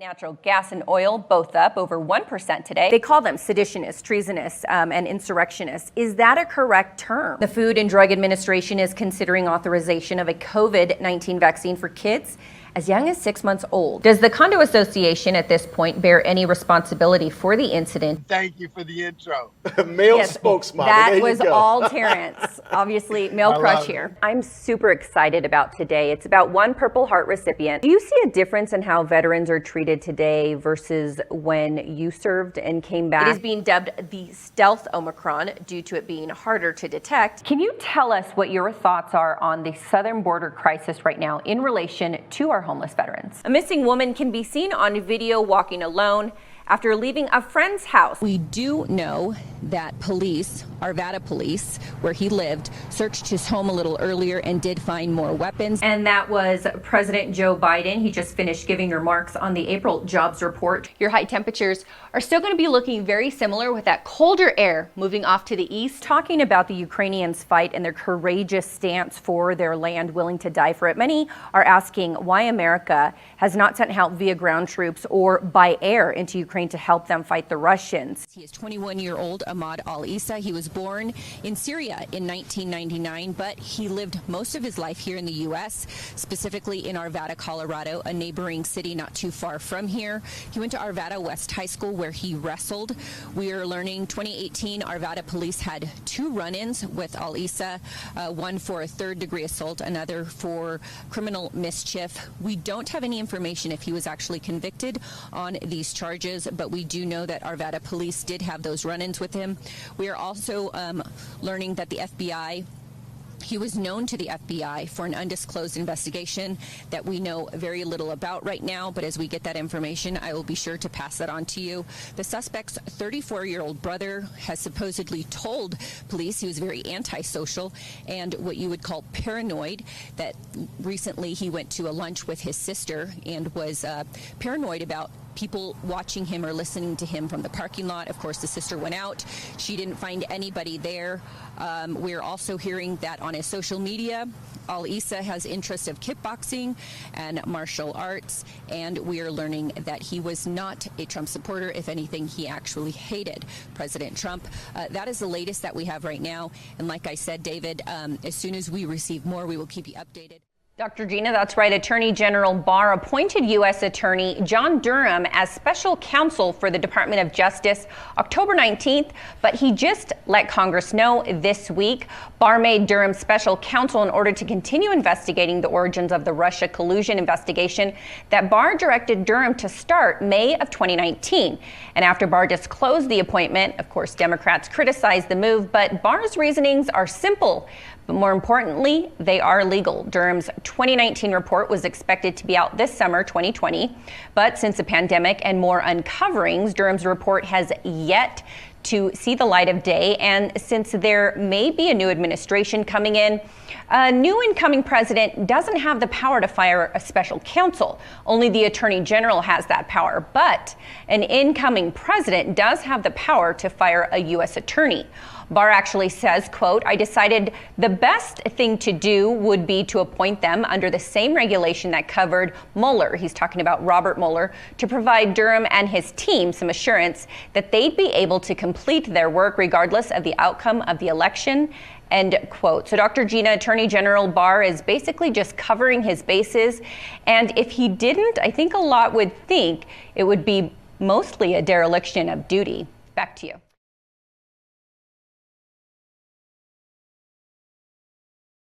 Natural gas and oil both up over 1% today. They call them seditionists, treasonous, and insurrectionists. Is that a correct term? The Food and Drug Administration is considering authorization of a COVID-19 vaccine for kids as young as 6 months old. Does the Condo Association at this point bear any responsibility for the incident? Thank you for the intro. Male spokesman. That was all Terrence. Obviously, male crush here. I'm super excited about today. It's about one Purple Heart recipient. Do you see a difference in how veterans are treated today versus when you served and came back? It is being dubbed the stealth Omicron due to it being harder to detect. Can you tell us what your thoughts are on the southern border crisis right now in relation to our homeless veterans? A missing woman can be seen on video walking alone after leaving a friend's house. We do know that police, Arvada police, where he lived, searched his home a little earlier and did find more weapons. And that was President Joe Biden. He just finished giving remarks on the April jobs report. Your high temperatures are still going to be looking very similar with that colder air moving off to the east. Talking about the Ukrainians' fight and their courageous stance for their land, willing to die for it. Many are asking why America has not sent help via ground troops or by air into Ukraine to help them fight the Russians. He is 21-year-old Ahmad al-Issa. He was born in Syria in 1999, but he lived most of his life here in the U.S., specifically in Arvada, Colorado, a neighboring city not too far from here. He went to Arvada West High School where he wrestled. We are learning 2018 Arvada police had 2 run-ins with al-Issa, one for a third-degree assault, another for criminal mischief. We don't have any information if he was actually convicted on these charges, but we do know that Arvada police did have those run-ins with him. We are also learning that the FBI, he was known to the FBI for an undisclosed investigation that we know very little about right now, but as we get that information, I will be sure to pass that on to you. The suspect's 34-year-old brother has supposedly told police he was very antisocial and what you would call paranoid, that recently he went to a lunch with his sister and was paranoid about people watching him or listening to him from the parking lot. Of course, the sister went out. She didn't find anybody there. We're also hearing that on his social media, al-Issa has interest of kickboxing and martial arts, and we are learning that he was not a Trump supporter. If anything, he actually hated President Trump. That is the latest that we have right now. And like I said, David, as soon as we receive more, we will keep you updated. Dr. Gina, that's right. Attorney General Barr appointed U.S. Attorney John Durham as special counsel for the Department of Justice October 19th, but he just let Congress know this week. Barr made Durham special counsel in order to continue investigating the origins of the Russia collusion investigation that Barr directed Durham to start May of 2019. And after Barr disclosed the appointment, of course, Democrats criticized the move, but Barr's reasonings are simple. But more importantly, they are legal. Durham's 2019 report was expected to be out this summer, 2020. But since the pandemic and more uncoverings, Durham's report has yet to see the light of day. And since there may be a new administration coming in, a new incoming president doesn't have the power to fire a special counsel. Only the attorney general has that power. But an incoming president does have the power to fire a U.S. attorney. Barr actually says, quote, "I decided the best thing to do would be to appoint them under the same regulation that covered Mueller," he's talking about Robert Mueller, "to provide Durham and his team some assurance that they'd be able to complete their work regardless of the outcome of the election," end quote. So Dr. Gina, Attorney General Barr is basically just covering his bases. And if he didn't, I think a lot would think it would be mostly a dereliction of duty. Back to you.